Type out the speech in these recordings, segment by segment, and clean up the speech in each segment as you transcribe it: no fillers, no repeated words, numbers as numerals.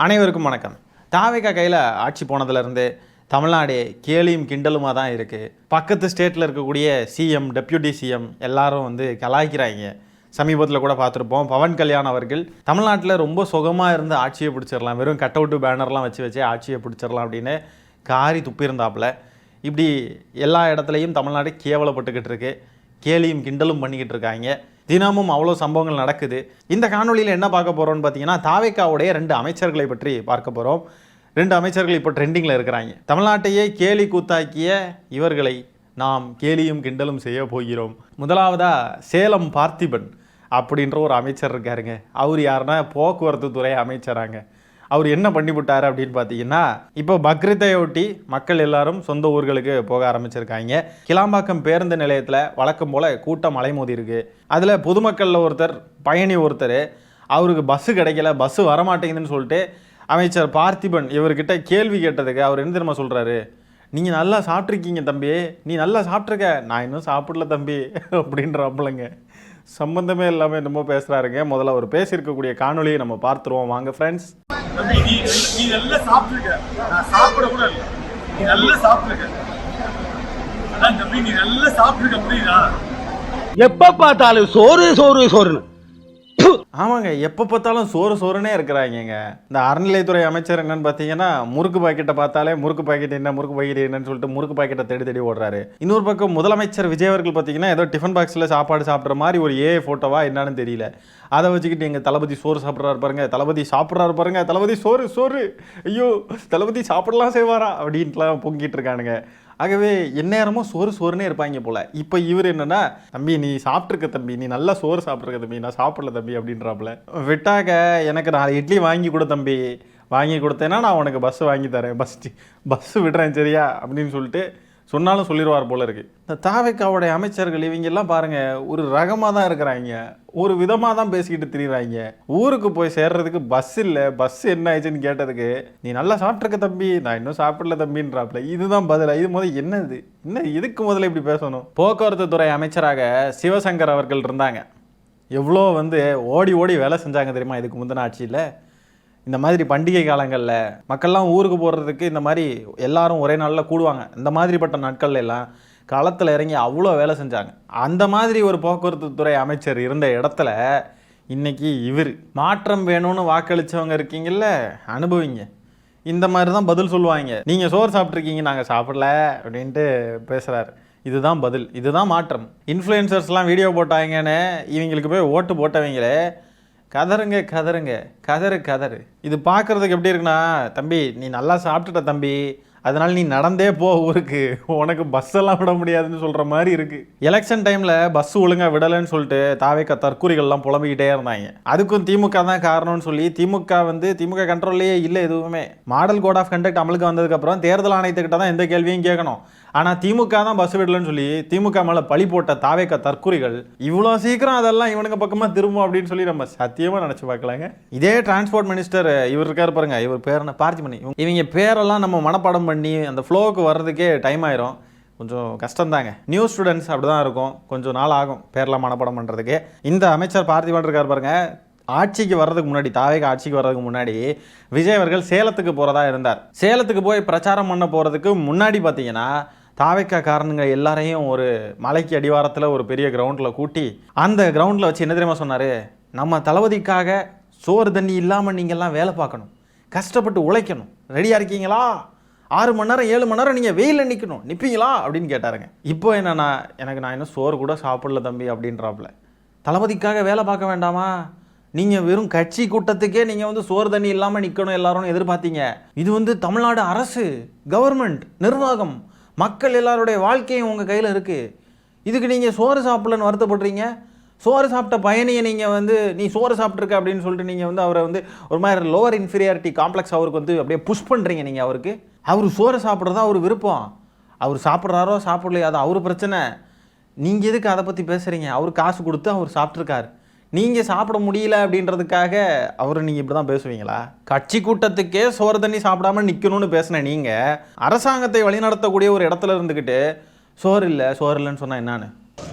அனைவருக்கும் வணக்கம். தாவேகா கையில் ஆட்சி போனதுலேருந்து தமிழ்நாடு கேலியும் கிண்டலுமாக தான் இருக்குது. பக்கத்து ஸ்டேட்டில் இருக்கக்கூடிய சிஎம், டெப்யூட்டி சிஎம் எல்லாரும் கலாய்க்கிறாங்க. சமீபத்தில் கூட பார்த்துருப்போம், பவன் கல்யாண் அவர்கள் தமிழ்நாட்டில் ரொம்ப சுகமாக இருந்து ஆட்சியை பிடிச்சிடலாம், வெறும் கட் அவுட்டு பேனர்லாம் வச்சு ஆட்சியை பிடிச்சிடலாம் அப்படின்னு காரி துப்பியிருந்தாப்புல. இப்படி எல்லா இடத்துலையும் தமிழ்நாடு கேவலப்பட்டுக்கிட்டு இருக்கு, கேலியும் கிண்டலும் பண்ணிக்கிட்டு இருக்காங்க. தினமும் அவ்வளோ சம்பவங்கள் நடக்குது. இந்த காணொலியில் என்ன பார்க்க போகிறோம்னு பார்த்தீங்கன்னா, தாவேகாவுடைய 2 அமைச்சர்களை பற்றி பார்க்க போகிறோம். 2 அமைச்சர்கள் இப்போ ட்ரெண்டிங்கில் இருக்கிறாங்க. தமிழ்நாட்டையே கேலி கூத்தாக்கிய இவர்களை நாம் கேலியும் கிண்டலும் செய்ய போகிறோம். முதலாவதாக சேலம் பார்த்திபன் அப்படின்ற ஒரு அமைச்சர் இருக்காருங்க. அவர் யாருன்னா போக்குவரத்து துறை அமைச்சராங்க. அவர் என்ன பண்ணிவிட்டார் அப்படின்னு பார்த்தீங்கன்னா, இப்போ பக்ரீத்தை ஒட்டி மக்கள் எல்லாரும் சொந்த ஊர்களுக்கு போக ஆரம்பிச்சிருக்காங்க. கிளாம்பாக்கம் பேருந்து நிலையத்தில் வழக்கம் போல் கூட்டம் அலைமோதி இருக்குது. அதில் பொதுமக்களில் ஒருத்தர், பயணி ஒருத்தர், அவருக்கு பஸ்ஸு கிடைக்கல, பஸ்ஸு வரமாட்டேங்குதுன்னு சொல்லிட்டு அமைச்சர் பார்த்திபன் இவர்கிட்ட கேள்வி கேட்டதுக்கு அவர் என்ன தெரியுமா சொல்கிறாரு, நீங்கள் நல்லா சாப்பிட்ருக்கீங்க தம்பி, நீ நல்லா சாப்பிட்ருக்க, நான் இன்னும் சாப்பிடல தம்பி அப்படின்றப்பலங்க. சம்பந்தமே இல்லாமல் என்னமோ பேசுகிறாருங்க. முதல்ல அவர் பேசியிருக்கக்கூடிய காணொலியை நம்ம பார்த்துருவோம் வாங்க ஃப்ரெண்ட்ஸ். நீ நல்லா சாப்பிட்டுருக்க, நான் சாப்பிட கூட இல்லை, நீ நல்லா சாப்பிட்டுருக்க, அதான் தம்பி நீ நல்லா சாப்பிட்டுருக்க, புரியுதா? எப்ப பார்த்தாலும் சோறு சோறு சோறுன்னு. ஆமாங்க, எப்போ பார்த்தாலும் சோறு சோறுனே இருக்கிறாங்க. இந்த அறநிலையத்துறை அமைச்சர் என்னன்னு பார்த்தீங்கன்னா, முறுக்கு பாக்கெட்டை பார்த்தாலே முறுக்கு பாக்கெட் என்ன, முறுக்கு பாக்கெட் என்னன்னு சொல்லிட்டு முறுக்கு பாக்கெட்டை தேடி தேடி ஓடுறாரு. இன்னொரு பக்கம் முதலமைச்சர் விஜய் அவர்கள் பார்த்தீங்கன்னா, ஏதோ டிஃபன் பாக்ஸில் சாப்பாடு சாப்பிட்ற மாதிரி ஒரு ஃபோட்டோவா என்னன்னு தெரியல, அதை வச்சுக்கிட்டு எங்கள் தளபதி சோறு சாப்பிட்றாரு பாருங்க, தளபதி சாப்பிட்றாரு பாருங்க, தளபதி சோறு சோறு, ஐயோ தளபதி சாப்பிடலாம் செய்வாரா அப்படின்ட்டுலாம் பொங்கிட்டு இருக்கானுங்க. ஆகவே எந்நேரமும் சோறு சோறுனே இருப்பாங்க போல். இப்போ இவர் என்னென்னா, தம்பி நீ சாப்பிட்ருக்க தம்பி, நீ நல்லா சோறு சாப்பிட்ருக்க தம்பி, நான் சாப்பிடல தம்பி அப்படின்றாப்புல. விட்டாக்க எனக்கு 4 இட்லி வாங்கி கொடு தம்பி, வாங்கி கொடுத்தேன்னா நான் உனக்கு பஸ்ஸு வாங்கி தரேன், பஸ்ஸு விடுறேன் சரியா அப்படின்னு சொல்லிட்டு சொன்னாலும் சொல்லிடுவார் போல இருக்குது. இந்த தாவேகாவுடைய அமைச்சர்கள் இவங்கெல்லாம் பாருங்கள், ஒரு ரகமாக தான் இருக்கிறாங்க, ஒரு விதமாக தான் பேசிக்கிட்டு திரிகிறாங்க. ஊருக்கு போய் சேர்றதுக்கு பஸ் இல்லை, பஸ் என்ன ஆயிடுச்சுன்னு கேட்டதுக்கு நீ நல்லா சாப்பிட்ருக்க தம்பி, நான் இன்னும் சாப்பிடல தம்பின்றாப்புல. இதுதான் பதில். இது முதல்ல என்னது, இதுக்கு முதல்ல இப்படி பேசணும். போக்குவரத்து துறை அமைச்சராக சிவசங்கர் அவர்கள் இருந்தாங்க. எவ்வளோ ஓடி ஓடி வேலை செஞ்சாங்க தெரியுமா இதுக்கு முந்தின ஆட்சியில். இந்த மாதிரி பண்டிகை காலங்களில் மக்கள்லாம் ஊருக்கு போகிறதுக்கு இந்த மாதிரி எல்லாரும் ஒரே நாளில் கூடுவாங்க. இந்த மாதிரிப்பட்ட நாட்கள்ல எல்லாம் களத்தில் இறங்கி அவ்வளோ வேலை செஞ்சாங்க. அந்த மாதிரி ஒரு போக்குவரத்து துறை அமைச்சர் இருந்த இடத்துல இன்னைக்கு இவர் மாற்றம் வேணும்னு வாக்களித்தவங்க இருக்கீங்கல்ல, அனுபவிங்க. இந்த மாதிரி தான் பதில் சொல்லுவாங்க. நீங்கள் சோறு சாப்பிட்ருக்கீங்க, நாங்கள் சாப்பிடல அப்படின்ட்டு பேசுகிறாரு. இதுதான் பதில், இதுதான் மாற்றம். இன்ஃப்ளூயன்சர்ஸ்லாம் வீடியோ போட்டாங்கன்னு இவங்களுக்கு போய் ஓட்டு போட்டவங்களே கதறுங்க கதறுங்க, கதறு. இது பார்க்குறதுக்கு எப்படி இருக்குன்னா, தம்பி நீ நல்லா சாப்பிட்டுட்ட தம்பி, அதனால் நீ நடந்தே போ ஊருக்கு, உனக்கு பஸ்ஸெல்லாம் விட முடியாதுன்னு சொல்கிற மாதிரி இருக்குது. எலெக்ஷன் டைமில் பஸ் ஒழுங்காக விடலைன்னு சொல்லிட்டு தாவேகா தற்கூரிகள்லாம் புலம்பிக்கிட்டே இருந்தாங்க. அதுக்கும் திமுக தான் காரணம்னு சொல்லி திமுக கண்ட்ரோல்லையே இல்லை எதுவுமே. மாடல் கோட் ஆஃப் கண்டக்ட் அமலுக்கு வந்ததுக்கப்புறம் தேர்தல் ஆணையத்துக்கிட்ட தான் எந்த கேள்வியும் கேட்கணும். ஆனால் திமுக தான் பஸ் விடலன்னு சொல்லி திமுக மேலே பழி போட்ட தாவேகா தற்கூரிகள் இவ்வளோ சீக்கிரம் அதெல்லாம் இவனுங்க பக்கமாக திரும்பும் அப்படின்னு சொல்லி நம்ம சத்தியமாக நினச்சி பார்க்கலாங்க. இதே டிரான்ஸ்போர்ட் மினிஸ்டர் இவர் இருக்கார் பாருங்க, இவர் பேர் என்ன, பார்த்திபன். இவங்க பேரெல்லாம் நம்ம மனப்பாடம் பண்ணி அந்த ஃப்ளோவுக்கு வர்றதுக்கே டைம் ஆயிரும். கொஞ்சம் கஷ்டம்தாங்க. நியூ ஸ்டூடெண்ட்ஸ் அப்படி தான் இருக்கும், கொஞ்சம் நாள் ஆகும் பேரெல்லாம் மனப்பாடம் பண்ணுறதுக்கு. இந்த அமைச்சர் பார்த்திபன் இருக்கார் பாருங்க, ஆட்சிக்கு வர்றதுக்கு முன்னாடி, தாவேகா ஆட்சிக்கு வர்றதுக்கு முன்னாடி விஜய் அவர்கள் சேலத்துக்கு போகிறதா இருந்தார். சேலத்துக்கு போய் பிரச்சாரம் பண்ண போகிறதுக்கு முன்னாடி பார்த்தீங்கன்னா, தாவேகா காரணங்க எல்லாரையும் ஒரு மலைக்கு அடிவாரத்தில் ஒரு பெரிய கிரவுண்டில் கூட்டி அந்த கிரவுண்டில் வச்சு என்ன தெரியுமா சொன்னார், நம்ம தளபதிக்காக சோறு தண்ணி இல்லாமல் நீங்கள்லாம் வேலை பார்க்கணும், கஷ்டப்பட்டு உழைக்கணும், ரெடியாக இருக்கீங்களா? 6 மணி நேரம் 7 மணி நேரம் நீங்கள் வெயிலில் நிற்பீங்களா அப்படின்னு கேட்டாருங்க. இப்போ என்னன்னா, நான் இன்னும் சோறு கூட சாப்பிடல தம்பி அப்படின்றாப்புல. தளபதிக்காக வேலை பார்க்க வேண்டாமா? நீங்கள் வெறும் கட்சி கூட்டத்துக்கே நீங்கள் சோறு தண்ணி இல்லாமல் நிற்கணும் எல்லாரும் எதிர்பார்த்தீங்க. இது தமிழ்நாடு அரசு, கவர்மெண்ட், நிர்வாகம், மக்கள் எல்லாருடைய வாழ்க்கையும் உங்கள் கையில் இருக்குது. இதுக்கு நீங்கள் சோறு சாப்பிடலன்னு வருத்தப்படுறீங்க. சோறு சாப்பிட்ட பயணியை நீங்கள் நீ சோறு சாப்பிட்ருக்க அப்படின்னு சொல்லிட்டு நீங்கள் அவரை ஒரு மாதிரி லோவர் இன்ஃபீரியாரிட்டி காம்ப்ளெக்ஸ் அவருக்கு அப்படியே புஷ் பண்ணுறீங்க. நீங்கள் அவருக்கு சோறு சாப்பிட்றதா அவர் விருப்பம், அவர் சாப்பிட்றாரோ சாப்பிடலையோ அது அவர் பிரச்சனை. நீங்கள் எதுக்கு அதை பற்றி பேசுகிறீங்க? அவர் காசு கொடுத்து அவர் சாப்பிட்ருக்காரு, நீங்கள் சாப்பிட முடியல அப்படின்றதுக்காக அவரை நீங்கள் இப்படி தான் பேசுவீங்களா? கட்சி கூட்டத்துக்கே சோறு தண்ணி சாப்பிடாம நிற்கணும்னு பேசின நீங்கள் அரசாங்கத்தை வழிநடத்தக்கூடிய ஒரு இடத்துல இருந்துக்கிட்டு சோறு இல்லைன்னு சொன்னால் என்னான்னு?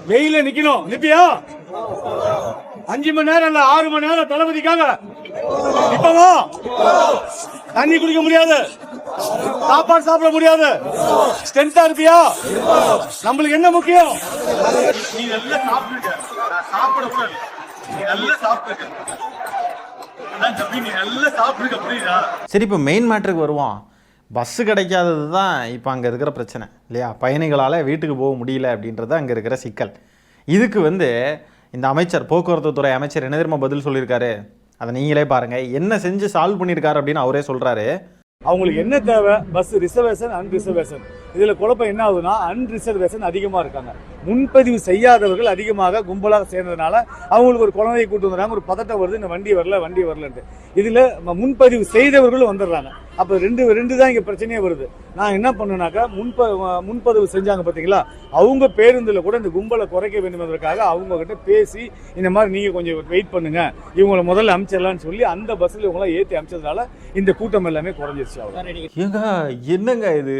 வெயில நிக்கணும், நிப்பியா? 5 மணி நேரம் இல்ல 6 மணி நேரம் தளபதிக்காக நிப்பமா? தண்ணி குடிக்க முடியாது, சாப்பாடு சாப்பிட முடியாது, ஸ்ட்ரென்த்தா இருப்பியா? நம்மளுக்கு என்ன முக்கியம்? நீ நல்லா சாப்பிட்டுருக்க, நான் சாப்பிட கூட இல்லை. நீ நல்லா சாப்பிட்டுருக்க, அதான் தம்பி, நீ நல்லா சாப்பிட்டுருக்க, புரியுதா? சரி, இப்போ மெயின் மேட்ருக்கு வருவோம். பஸ்ஸு கிடைக்காதது தான் இப்போ அங்கே இருக்கிற பிரச்சனை இல்லையா? பயணிகளால் வீட்டுக்கு போக முடியல அப்படின்றது அங்கே இருக்கிற சிக்கல். இதுக்கு இந்த அமைச்சர், போக்குவரத்து துறை அமைச்சர் என்ன தெரியுமா பதில் சொல்லியிருக்காரு? அதை நீங்களே பாருங்கள். என்ன செஞ்சு சால்வ் பண்ணியிருக்காரு அப்படின்னு அவரே சொல்கிறாரு. அவங்களுக்கு என்ன தேவை? Bus reservation, அன்ரிசர்வேஷன். இதுல குழப்பம் என்ன ஆகுதுன்னா, அன்ரிசர்வேஷன் அதிகமா இருக்காங்க. முன்பதிவு செய்யாதவர்கள் அதிகமாக கும்பலாக சேர்ந்ததுனால அவங்களுக்கு ஒரு குழந்தையை கூட்டு வந்துடுறாங்க, ஒரு பதட்டம் வருது, இந்த வண்டி வரலன்ட்டு. இதுல முன்பதிவு செய்தவர்களும் வந்துடுறாங்க. அப்ப ரெண்டு தான் இங்க பிரச்சனையே வருது. நான் என்ன பண்ணுனாக்கா, முன்பதிவு செஞ்சாங்க பாத்தீங்களா, அவங்க பேருந்துல கூட இந்த கும்பலை குறைக்க வேண்டும் என்பதற்காக அவங்க கிட்ட பேசி, இந்த மாதிரி நீங்க கொஞ்சம் வெயிட் பண்ணுங்க, இவங்களை முதல்ல அனுப்பிச்சிடலாம்னு சொல்லி அந்த பஸ்ல இவங்களாம் ஏற்றி அனுப்பிச்சதுனால இந்த கூட்டம் எல்லாமே குறைஞ்சிருச்சு. ஏங்க என்னங்க இது?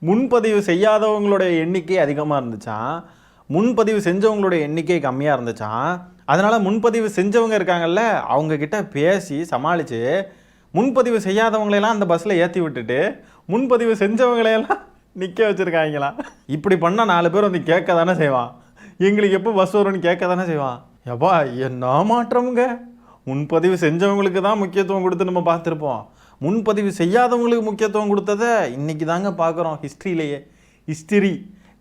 முன்பதிவு செய்யாதவங்களுடைய எண்ணிக்கை அதிகமாக இருந்துச்சான், முன்பதிவு செஞ்சவங்களுடைய எண்ணிக்கை கம்மியாக இருந்துச்சான். அதனால் முன்பதிவு செஞ்சவங்க இருக்காங்கல்ல, அவங்கக்கிட்ட பேசி சமாளித்து முன்பதிவு செய்யாதவங்களையெல்லாம் அந்த பஸ்ஸில் ஏற்றி விட்டுட்டு முன்பதிவு செஞ்சவங்களையெல்லாம் நிற்க வச்சுருக்காங்களாம். இப்படி பண்ணால் 4 பேர் கேட்க தானே செய்வான், எங்களுக்கு எப்போ பஸ் வரும்னு கேட்க தானே செய்வான். எப்பா என்ன மாற்றமுங்க! முன்பதிவு செஞ்சவங்களுக்கு தான் முக்கியத்துவம் கொடுத்து நம்ம பார்த்துருப்போம். முன்பதிவு செய்யாதவங்களுக்கு முக்கியத்துவம் கொடுத்ததை இன்றைக்கி தாங்க பார்க்குறோம். ஹிஸ்ட்ரி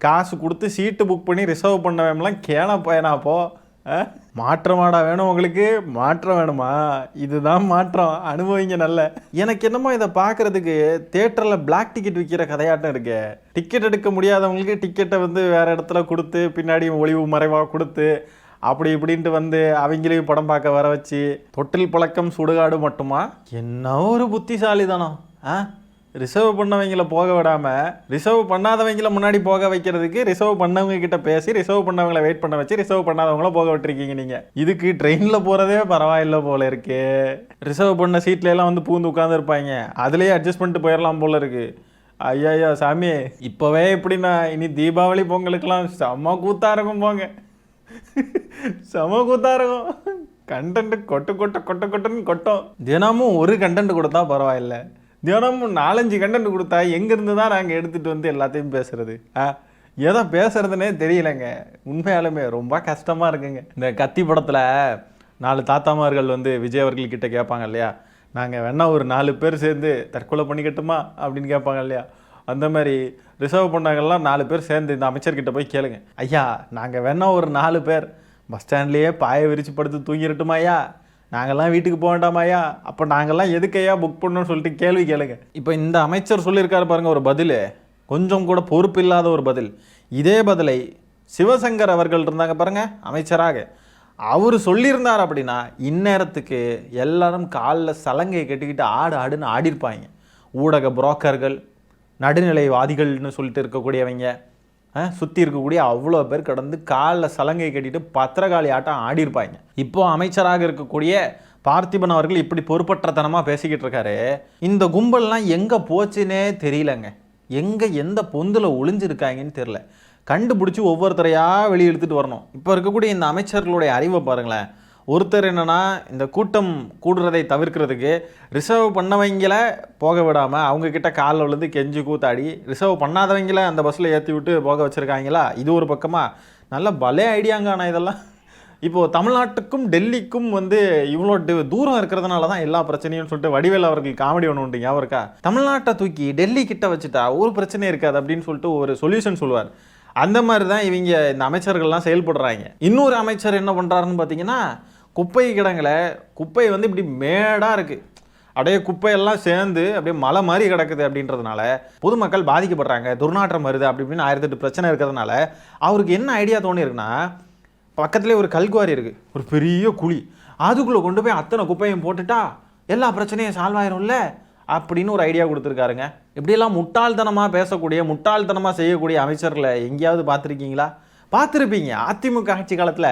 காசு கொடுத்து சீட்டு புக் பண்ணி ரிசர்வ் பண்ணவங்களாம் கேன பயனாப்போ. மாற்றமாடா வேணும் உங்களுக்கு? மாற்றம் வேணுமா? இதுதான் மாற்றம், அனுபவிங்க நல்ல. எனக்கு என்னமோ இதை பார்க்குறதுக்கு தேட்டரில் பிளாக் டிக்கெட் விற்கிற கதையாட்டம் இருக்கு. டிக்கெட் எடுக்க முடியாதவங்களுக்கு டிக்கெட்டை வேறு இடத்துல கொடுத்து, பின்னாடி ஒளிவு மறைவாக கொடுத்து, அப்படி இப்படின்ட்டு அவங்களையும் படம் பார்க்க வர வச்சு, தொட்டில் பழக்கம் சுடுகாடு மட்டுமா? என்ன ஒரு புத்திசாலி தானோ! ரிசர்வ் பண்ணவங்களை போக விடாமல் ரிசர்வ் பண்ணாதவங்களை முன்னாடி போக வைக்கிறதுக்கு ரிசர்வ் பண்ணவங்க கிட்ட பேசி ரிசர்வ் பண்ணவங்களை வெயிட் பண்ண வச்சு ரிசர்வ் பண்ணாதவங்கள போக விட்டுருக்கீங்க நீங்கள். இதுக்கு ட்ரெயினில் போகிறதே பரவாயில்ல போல இருக்கு. ரிசர்வ் பண்ண சீட்லாம் பூந்து உட்காந்து இருப்பாங்க, அதுலேயே அட்ஜஸ்ட் பண்ணிட்டு போயிடலாம் போல இருக்கு. ஐயா சாமி, இப்போவே எப்படின்னா இனி தீபாவளி பொங்கலுக்கெல்லாம் செம்ம கூத்தா இருக்கும். போங்க, செம கூத்தா இருக்கும். கண்டென்ட் கொட்டுன்னு கொட்டும். தினமும் ஒரு கண்டென்ட் கொடுத்தா பரவாயில்ல, தினமும் 4-5 கண்டென்ட் கொடுத்தா எங்கேருந்து தான் நாங்கள் எடுத்துகிட்டு எல்லாத்தையும் பேசுறது? எதை பேசுறதுனே தெரியலைங்க. உண்மையாலுமே ரொம்ப கஷ்டமாக இருக்குங்க. இந்த கத்தி படத்தில் 4 தாத்தாமார்கள் விஜய் அவர்கள்கிட்ட கேட்பாங்க இல்லையா, நாங்கள் வேணா ஒரு 4 பேர் சேர்ந்து தற்கொலை பண்ணிக்கட்டுமா அப்படின்னு கேட்பாங்க இல்லையா, அந்த மாதிரி ரிசர்வ் பண்ணாங்கலாம் 4 பேர் சேர்ந்து இந்த அமைச்சர்கிட்ட போய் கேளுங்க, ஐயா நாங்கள் வேணா ஒரு 4 பேர் பஸ் ஸ்டாண்ட்லேயே பாயை விரிச்சு படுத்து தூங்கிடட்டுமா ஐயா, நாங்கள்லாம் வீட்டுக்கு போக வேண்டாமாயா, அப்போ நாங்கள்லாம் எதுக்கையா புக் பண்ணணும்னு சொல்லிட்டு கேள்வி கேளுங்க. இப்போ இந்த அமைச்சர் சொல்லியிருக்காரு பாருங்கள் ஒரு பதில், கொஞ்சம் கூட பொறுப்பு இல்லாத ஒரு பதில். இதே பதிலை சிவசங்கர் அவர்கள் இருந்தாங்க பாருங்கள் அமைச்சராக, அவர் சொல்லியிருந்தார் அப்படின்னா இந்நேரத்துக்கு எல்லாரும் காலில் சலங்கையை கட்டிக்கிட்டு ஆடுன்னு ஆடிருப்பாங்க. ஊடக புரோக்கர்கள், நடுநிலைவாதிகள்னு சொல்லிட்டு இருக்கக்கூடியவங்க, சுற்றி இருக்கக்கூடிய அவ்வளோ பேர் கடந்து காலில் சலங்கை கட்டிட்டு பத்திரகாளி ஆட்டம் ஆடிருப்பாங்க. இப்போ அமைச்சராக இருக்கக்கூடிய பார்த்திபன் அவர்கள் இப்படி பொறுப்பற்றத்தனமாக பேசிக்கிட்டு இருக்காரு. இந்த கும்பல்லாம் எங்கே போச்சுன்னே தெரியலங்க, எந்த பொந்தில் ஒளிஞ்சிருக்காங்கன்னு தெரியல. கண்டுபிடிச்சி ஒவ்வொருத்தரையாக வெளியே எடுத்துகிட்டு வரணும். இப்போ இருக்கக்கூடிய இந்த அமைச்சர்களுடைய அறிவை பாருங்களேன். ஒருத்தர் என்னென்னா, இந்த கூட்டம் கூடுறதை தவிர்க்கிறதுக்கு ரிசர்வ் பண்ணவங்கள போக விடாமல் அவங்கக்கிட்ட காலில் விழுந்து கெஞ்சி கூத்தாடி ரிசர்வ் பண்ணாதவங்கள அந்த பஸ்ஸில் ஏற்றி விட்டு போக வச்சுருக்காங்களா, இது ஒரு பக்கமாக நல்ல பலே ஐடியாங்க. ஆனால் இதெல்லாம் இப்போது தமிழ்நாட்டுக்கும் டெல்லிக்கும் இவ்வளோ தூரம் இருக்கிறதுனால தான் எல்லா பிரச்சனையும் சொல்லிட்டு வடிவேல் அவர்கள் காமெடி ஒன்று உண்டு, ஞாபகம் இருக்கா? தமிழ்நாட்டை தூக்கி டெல்லி கிட்ட வச்சுட்டா ஒரு பிரச்சனையும் இருக்காது அப்படின்னு சொல்லிட்டு ஒரு சொல்யூஷன் சொல்லுவார். அந்த மாதிரி தான் இவங்க இந்த அமைச்சர்கள்லாம் செயல்படுறாங்க. இன்னொரு அமைச்சர் என்ன பண்ணுறாருன்னு பார்த்தீங்கன்னா, குப்பை கிடங்களை குப்பை இப்படி மேடாக இருக்குது, அப்படியே குப்பையெல்லாம் சேர்ந்து அப்படியே மலை மாதிரி கிடக்குது அப்படின்றதுனால பொதுமக்கள் பாதிக்கப்படுறாங்க, துர்நாற்றம் வருது அப்படி இப்படின்னு 1008 பிரச்சனை இருக்கிறதுனால அவருக்கு என்ன ஐடியா தோணிருக்குன்னா, பக்கத்துலேயே ஒரு கல்குவாரி இருக்குது, ஒரு பெரிய குழி, அதுக்குள்ளே கொண்டு போய் அத்தனை குப்பையும் போட்டுட்டா எல்லா பிரச்சனையும் சால்வ் ஆயிரும்ல அப்படின்னு ஒரு ஐடியா கொடுத்துருக்காருங்க. இப்படியெல்லாம் முட்டாள்தனமாக பேசக்கூடிய, முட்டாள்தனமாக செய்யக்கூடிய அமைச்சர்களை எங்கேயாவது பார்த்துருக்கீங்களா? பார்த்துருப்பீங்க. அதிமுக ஆட்சி காலத்தில்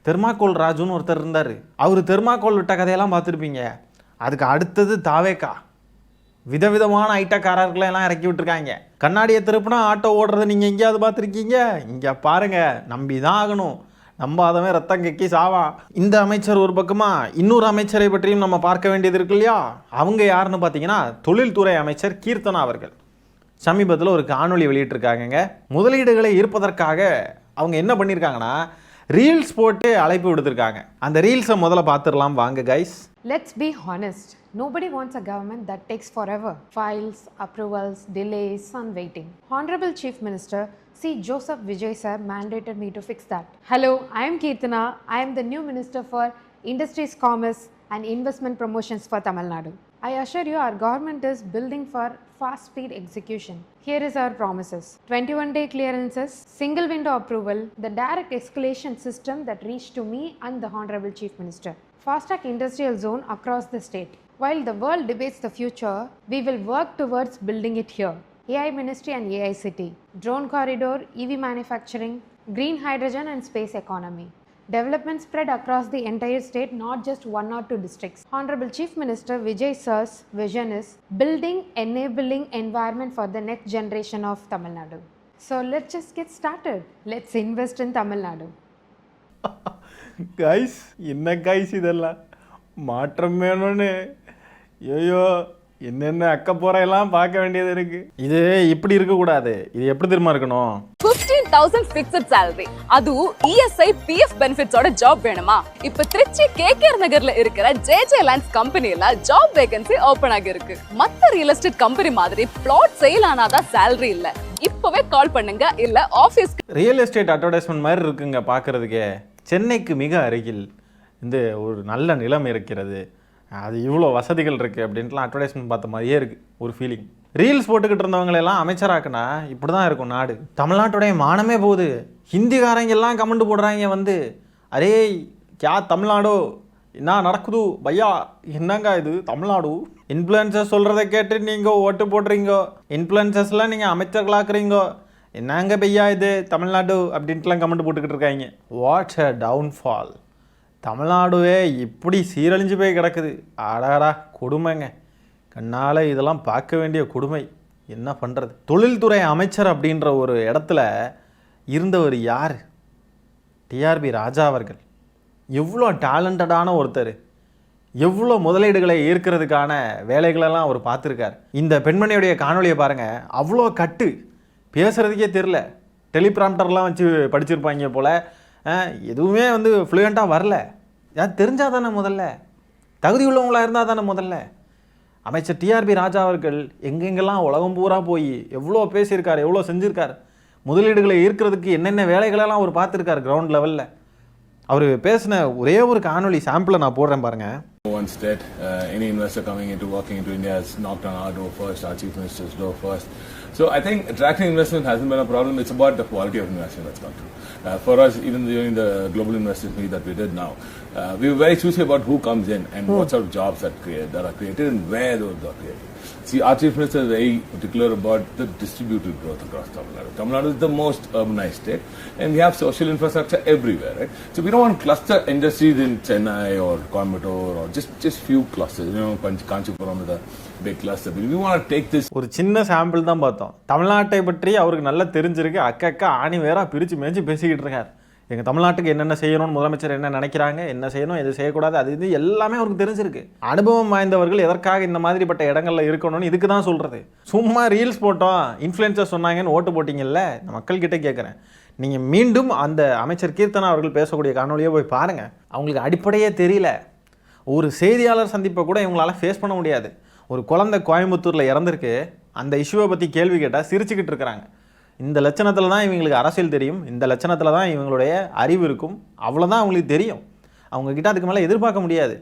தெர்மாக்கோல் ராஜுன்னு ஒருத்தர் இருந்தார், அவர் தெர்மாக்கோல் விட்ட கதையெல்லாம் பார்த்துருப்பீங்க. அதுக்கு அடுத்தது தாவேக்கா, விதவிதமான ஐட்டக்காரர்களெல்லாம் இறக்கி விட்டுருக்காங்க. கண்ணாடியை திருப்பினா ஆட்டோ ஓடுறதை நீங்கள் எங்கேயாவது பார்த்துருக்கீங்க? இங்கே பாருங்கள், நம்பி தான் ஆகணும். நம்பாதவன் ரத்தம் கக்கி சாவான். இந்த அமைச்சர் ஒரு பக்கமா, இன்னொரு அமைச்சரை பற்றியும் நம்ம பார்க்க வேண்டியது இருக்கு இல்லையா? அவங்க யாருன்னு பார்த்தீங்கன்னா தொழில்துறை அமைச்சர் கீர்த்தனா அவர்கள். சமீபத்தில் ஒரு காணொளி வெளியிட்டிருக்காங்கங்க. முதலீடுகளை ஈர்ப்பதற்காக அவங்க என்ன பண்ணியிருக்காங்கன்னா ரீல்ஸ் போட்டு அழைப்பு விடுத்திருக்காங்க. அந்த ரீல்ஸை முதல்ல பார்த்துடலாம் வாங்க guys. Let's be honest. Nobody wants a government that takes forever. Files, approvals, delays, and waiting. Honorable Chief Minister C. Joseph Vijay sir mandated me to fix that. Hello, I am Keerthana. I am the new Minister for Industries, Commerce and Investment Promotions for Tamil Nadu. I assure you our government is building for fast speed execution. Here is our promises. 21-day clearances, single window approval, the direct escalation system that reached to me and the Honorable Chief Minister. Fast-track industrial zone across the state. While the world debates the future, we will work towards building it here. AI Ministry and AI City, drone corridor, EV manufacturing, green hydrogen and space economy. Development spread across the entire state, not just 1 or 2 districts. Honorable Chief Minister Vijay sir's vision is building enabling environment for the next generation of Tamil Nadu. So let's just get started. Let's invest in Tamil Nadu. Guys என்ன guys இதெல்லாம் மாற்றம் வேணும்னு ஐயோ என்னென்ன அக்கப்போறையெல்லாம் பார்க்க வேண்டியது இருக்கு. இது இப்படி இருக்கக்கூடாது. இது எப்படி தெரியுமா இருக்கணும்? 15,000 fixed salary, அதுவும் ESI PF benefits ஓட ஜாப் வேணுமா? இப்ப திருச்சி KKR நகர்ல இருக்கிற JJ Lands கம்பெனில ஜாப் வேகன்சி ஓபன் ஆகி இருக்கு. மத்த ரியல் எஸ்டேட் கம்பெனி மாதிரி பிளாட் சேல் ஆனாதான் salary இல்ல. இப்பவே கால் பண்ணுங்க, இல்ல ஆபீஸ். ரியல் எஸ்டேட் அட்வர்டைஸ்மெண்ட் மாதிரி இருக்குங்க பார்க்குறதுக்கே. சென்னைக்கு மிக அருகில் இந்த ஒரு நல்ல நிலம் இருக்கிறது, அது இவ்வளோ வசதிகள் இருக்குது அப்படின்ட்டுலாம் அட்வர்டைஸ்மெண்ட் பார்த்த மாதிரியே இருக்குது ஒரு ஃபீலிங். ரீல்ஸ் போட்டுக்கிட்டு இருந்தவங்களெல்லாம் அமைச்சராக்குனா இப்படி தான் இருக்கும் நாடு. தமிழ்நாட்டுடைய மானமே போகுது. ஹிந்திக்காரங்க எல்லாம் கமெண்ட் போடுறாங்க வந்து, அரே கியா தமிழ்நாடோ, என்ன நடக்குது பையா, என்னங்க இது தமிழ்நாடு. இன்ஃப்ளூயன்சர்ஸ் சொல்கிறத கேட்டு நீங்கள் ஓட்டு போடுறீங்க, இன்ஃப்ளூயன்சர்ஸ்லாம் நீங்கள் அமைச்சர்களாக்குறீங்க, என்னங்க பையா இது தமிழ்நாடு அப்படின்ட்டுலாம் கமெண்ட் போட்டுக்கிட்டு இருக்காங்க. What's a downfall. தமிழ்நாடுவே இப்படி சீரழிஞ்சு போய் கிடக்குது. ஆடாடா கொடுமைங்க, கண்ணால் இதெல்லாம் பார்க்க வேண்டிய கொடுமை. என்ன பண்ணுறது? தொழில்துறை அமைச்சர் அப்படின்ற ஒரு இடத்துல இருந்தவர் யார்? டிஆர்பி ராஜா அவர்கள். எவ்வளோ டேலண்டடான ஒருத்தர், எவ்வளோ முதலீடுகளை ஈர்க்கிறதுக்கான வேலைகளெல்லாம் அவர் பார்த்துருக்கார். இந்த பெண்மணியுடைய காணொலியை பாருங்கள். அவ்வளோ கட்டு, பேசுகிறதுக்கே தெரில, டெலிபிராம்டர்லாம் வச்சு படிச்சிருப்பாங்க போல். எதுவுமே வந்து ஃப்ளூயண்ட்டாக வரல. யார் தெரிஞ்சால் தானே முதல்ல, தகுதி உள்ளவங்களாக இருந்தால் தானே முதல்ல. அமைச்சர் டிஆர்பி ராஜா அவர்கள் எங்கெங்கெல்லாம் உலகம் பூரா போய் எவ்வளோ பேசியிருக்கார், எவ்வளோ செஞ்சுருக்கார், முதலீடுகளை ஈர்க்கிறதுக்கு என்னென்ன வேலைகளெல்லாம் அவர் பார்த்துருக்கார் கிரவுண்ட் லெவலில். அவர் பேசின ஒரே ஒரு காணொலி சாம்பிளை நான் போடுறேன் பாருங்கள். Once that any investor coming into working into India has knocked on our door first, our chief minister's door first. So I think attracting investment hasn't been a problem. It's about the quality of investment that's come through. For us, even during the global investors meet that we did now, we were very choosy about who comes in and what sort of jobs that are created and where those are created. See, our chief minister is very particular about the distributed growth across Tamil Nadu. Tamil Nadu is the most urbanized state, and we have social infrastructure everywhere, right? So we don't want cluster industries in Chennai or Coimbatore or just few clusters. You know, Kanchipuram is a big cluster. We want to take this. ஒரு சின்ன sample தான் பார்த்தோம். தமிழ்நாட்டை பற்றி அவருக்கு நல்லா தெரிஞ்சிருக்கு. அக்கா ஆணி வேறா பிரித்து மேய்ச்சி பேசிக்கிட்டு இருக்கார். எங்கள் தமிழ்நாட்டுக்கு என்னென்ன செய்யணும்னு முதலமைச்சர் என்ன நினைக்கிறாங்க, என்ன செய்யணும், எது செய்யக்கூடாது, அது இது எல்லாமே அவருக்கு தெரிஞ்சிருக்கு. அனுபவம் வாய்ந்தவர்கள் எதற்காக இந்த மாதிரிப்பட்ட இடங்களில் இருக்கணும்னு இதுக்கு தான் சொல்கிறது. சும்மா ரீல்ஸ் போட்டோம், இன்ஃப்ளூயன்சர் சொன்னாங்கன்னு ஓட்டு போட்டிங்கல்ல, நான் மக்கள்கிட்ட கேட்குறேன். நீங்கள் மீண்டும் அந்த அமைச்சர் கீர்த்தனா அவர்கள் பேசக்கூடிய காணொலியை போய் பாருங்கள். அவங்களுக்கு அடிப்படையே தெரியல. ஒரு செய்தியாளர் சந்திப்பை கூட இவங்களால் ஃபேஸ் பண்ண முடியாது. ஒரு குழந்தை கோயம்புத்தூரில் இறந்துருக்கு, அந்த இஷ்யூவை பற்றி கேள்வி கேட்டால் சிரிச்சுக்கிட்டு இருக்கிறாங்க. இந்த லட்சணத்தில் தான் இவங்களுக்கு அரசியல் தெரியும், இந்த லட்சணத்தில் தான் இவங்களுடைய அறிவு இருக்கும், அவ்வளோதான் அவங்களுக்கு தெரியும். அவங்கக்கிட்ட அதுக்கு மேலே எதிர்பார்க்க முடியாது.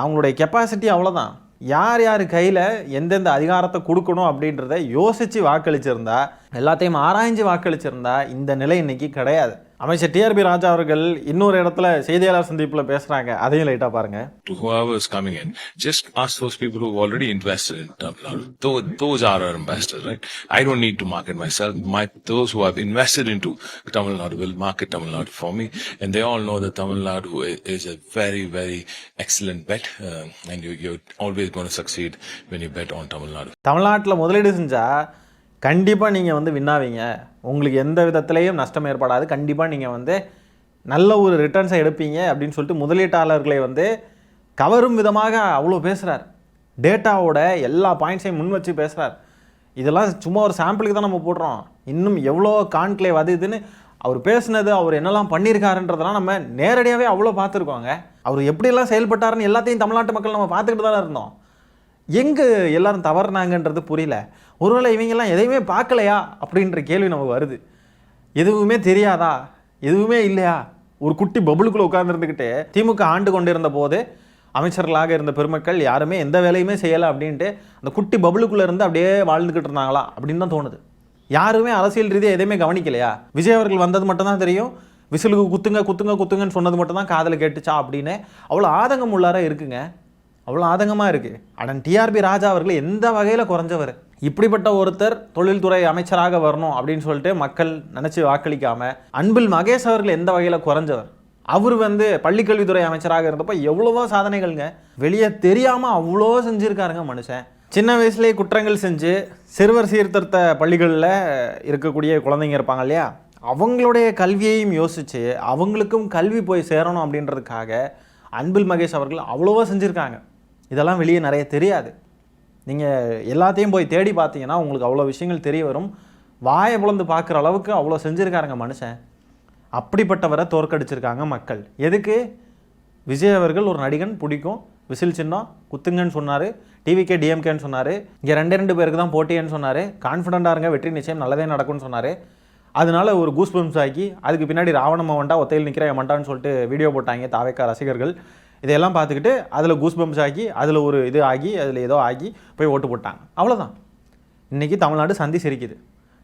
அவங்களுடைய கெப்பாசிட்டி அவ்வளோதான். யார் யார் கையில் எந்தெந்த அதிகாரத்தை கொடுக்கணும் அப்படின்றத யோசித்து வாக்களிச்சிருந்தா, எல்லாத்தையும் ஆராய்ஞ்சு வாக்களிச்சிருந்தா இந்த நிலை இன்னைக்கு கிடையாது. அமைச்சர் டிஆர்பி ராஜா அவர்கள் இன்னொரு இடத்துல செய்தியாளர் சந்திப்பில் பேசுகிறாங்க, அதையும் லைட்டாக பாருங்கள். To whoever is coming in, just ask those people who've already invested in Tamil Nadu. Those are our ambassadors, right? I don't need to market myself. Those who have invested into Tamil Nadu will market Tamil Nadu for me, and they all know that Tamil Nadu is a very, very excellent bet, and you're always going to succeed when you bet on Tamil Nadu. தமிழ்நாட்டில் முதலீடு செஞ்சால் கண்டிப்பாக நீங்கள் வந்து வின்னாவீங்க. உங்களுக்கு எந்த விதத்துலேயும் நஷ்டம் ஏற்படாது. கண்டிப்பாக நீங்கள் வந்து நல்ல ஒரு ரிட்டர்ன்ஸை எடுப்பீங்க அப்படின்னு சொல்லிட்டு முதலீட்டாளர்களை வந்து கவரும் விதமாக அவ்வளோ பேசுகிறார். டேட்டாவோட எல்லா பாயிண்ட்ஸையும் முன் வச்சு பேசுகிறார். இதெல்லாம் சும்மா ஒரு சாம்பிளுக்கு தான் நம்ம போடுறோம். இன்னும் எவ்வளோ கான்க்ளேவ் அது இதுன்னு அவர் பேசுனது, அவர் என்னெல்லாம் பண்ணியிருக்காருன்றதெல்லாம் நம்ம நேரடியாகவே அவ்வளோ பார்த்துருக்கோங்க. அவர் எப்படியெல்லாம் செயல்பட்டாருன்னு எல்லாத்தையும் தமிழ்நாட்டு மக்கள் நம்ம பார்த்துக்கிட்டு தானே இருந்தோம். எங்கே எல்லாரும் தவறுனாங்கன்றது புரியல. ஒருவேளை இவங்கெல்லாம் எதையுமே பார்க்கலையா அப்படின்ற கேள்வி நமக்கு வருது. எதுவுமே தெரியாதா, எதுவுமே இல்லையா? ஒரு குட்டி பபுளுக்குள்ளே உட்கார்ந்துருந்துக்கிட்டு திமுக ஆண்டு கொண்டிருந்த போது அமைச்சர்களாக இருந்த பெருமக்கள் யாருமே எந்த வேலையுமே செய்யலை அப்படின்ட்டு அந்த குட்டி பபுளுக்குள்ளே இருந்து அப்படியே வாழ்ந்துக்கிட்டு இருந்தாங்களா அப்படின்னு தான் தோணுது. யாருமே அரசியல் ரீதியாக எதையுமே கவனிக்கலையா? விஜய் அவர்கள் வந்தது மட்டும்தான் தெரியும், விசிலுக்கு குத்துங்க குத்துங்க குத்துங்கன்னு சொன்னது மட்டும் தான் காதில் கேட்டுச்சா அப்படின்னு அவ்வளோ ஆதங்கம் உள்ளார இருக்குங்க. அவ்வளோ ஆதங்கமாக இருக்குது. அடன் டிஆர்பி ராஜா அவர்கள் எந்த வகையில் குறைஞ்சவர்? இப்படிப்பட்ட ஒருத்தர் தொழில்துறை அமைச்சராக வரணும் அப்படின்னு சொல்லிட்டு மக்கள் நினச்சி வாக்களிக்காமல் அன்பில் மகேஷ் அவர்கள் எந்த வகையில் குறைஞ்சவர்? அவர் வந்து பள்ளிக்கல்வித்துறை அமைச்சராக இருந்தப்போ எவ்வளவோ சாதனைகள்ங்க. வெளியே தெரியாமல் அவ்வளோ செஞ்சுருக்காருங்க மனுஷன். சின்ன வயசுலேயே குற்றங்கள் செஞ்சு சிறுவர் சீர்திருத்த பள்ளிகளில் இருக்கக்கூடிய குழந்தைங்க இருப்பாங்க இல்லையா, அவங்களுடைய கல்வியையும் யோசித்து அவங்களுக்கும் கல்வி போய் சேரணும் அப்படின்றதுக்காக அன்பில் மகேஷ் அவர்கள் அவ்வளோவா செஞ்சுருக்காங்க. இதெல்லாம் வெளியே நிறைய தெரியாது. நீங்கள் எல்லாத்தையும் போய் தேடி பார்த்தீங்கன்னா உங்களுக்கு அவ்வளோ விஷயங்கள் தெரிய வரும். வாயை புலந்து பார்க்குற அளவுக்கு அவ்வளோ செஞ்சுருக்காருங்க மனுஷன். அப்படிப்பட்டவரை தோற்கடிச்சிருக்காங்க மக்கள். எதுக்கு? விஜய் அவர்கள் ஒரு நடிகன், பிடிக்கும், விசில் சின்னம் குத்துங்கன்னு சொன்னார், டிவிகே டிஎம்கேன்னு சொன்னார், இங்கே 2 பேருக்கு தான் போட்டின்னு சொன்னார், கான்ஃபிடண்ட்டாக இருங்க வெற்றி நிச்சயம் நல்லதே நடக்கும்னு சொன்னார். அதனால ஒரு கூஸ் பம்ப்ஸ் ஆக்கி அதுக்கு பின்னாடி ராவணம்மா வண்டா ஒத்தையில் நிற்கிற மண்டான்னு சொல்லிட்டு வீடியோ போட்டாங்க தாவேக்கா ரசிகர்கள். இதையெல்லாம் பார்த்துக்கிட்டு அதில் கூஸ் பம்ப்ஸ் ஆக்கி அதில் ஒரு இது ஆகி அதில் ஏதோ ஆகி போய் ஓட்டு போட்டாங்க. அவ்வளோதான். இன்றைக்கி தமிழ்நாடு சந்தி சிரிக்குது.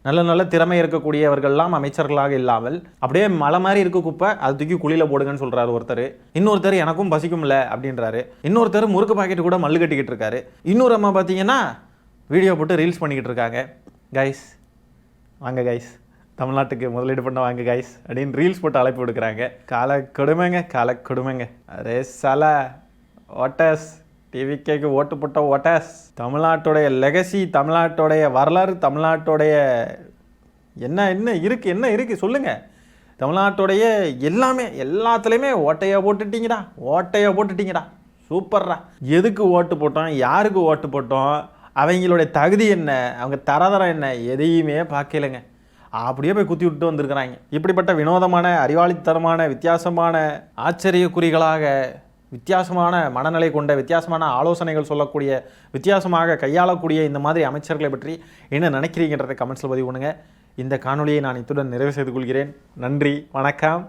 நல்ல நல்ல திறமை இருக்கக்கூடியவர்கள்லாம் அமைச்சர்களாக இல்லாமல் அப்படியே மலை மாதிரி இருக்க குப்பை அதை தூக்கி குழியில் போடுங்கன்னு சொல்கிறாரு ஒருத்தர். இன்னொருத்தர் எனக்கும் பசிக்கும்ல அப்படின்றாரு. இன்னொருத்தர் முறுக்கு பாக்கெட்டு கூட மல்லு கட்டிக்கிட்டு இருக்காரு. இன்னொரு அம்மா பார்த்தீங்கன்னா வீடியோ போட்டு ரீல்ஸ் பண்ணிக்கிட்டு இருக்காங்க. கைஸ் வாங்க கைஸ், தமிழ்நாட்டுக்கு முதலீடு பண்ண வாங்க கைஸ் அப்படின்னு ரீல்ஸ் போட்டு அழைப்பு விடுக்கிறாங்க. கால கொடுமைங்க. அரே சல ஓட்டஸ், டிவிகேக்கு ஓட்டு போட்ட ஓட்டஸ். தமிழ்நாட்டுடைய லெகசி, தமிழ்நாட்டுடைய வரலாறு, தமிழ்நாட்டுடைய என்ன இருக்குது சொல்லுங்கள். தமிழ்நாட்டுடைய எல்லாமே எல்லாத்துலேயுமே ஓட்டையாக போட்டுட்டீங்கடா. சூப்பர்ரா. எதுக்கு ஓட்டு போட்டோம், யாருக்கு ஓட்டு போட்டோம், அவங்களுடைய தகுதி என்ன, அவங்க தரதரம் என்ன, எதையுமே பார்க்கலைங்க. அப்படியே போய் குத்தி விட்டு வந்திருக்கிறாங்க. இப்படிப்பட்ட வினோதமான, அறிவாளித்தனமான, வித்தியாசமான, ஆச்சரியக்குறிகளாக, வித்தியாசமான மனநிலை கொண்ட, வித்தியாசமான ஆலோசனைகள் சொல்லக்கூடிய, வித்தியாசமாக கையாளக்கூடிய இந்த மாதிரி அமைச்சர்களை பற்றி என்ன நினைக்கிறீங்கன்றதை கமெண்ட்ஸில் பதிவு பண்ணுங்கள். இந்த காணொலியை நான் இத்துடன் நிறைவு செய்து கொள்கிறேன். நன்றி, வணக்கம்.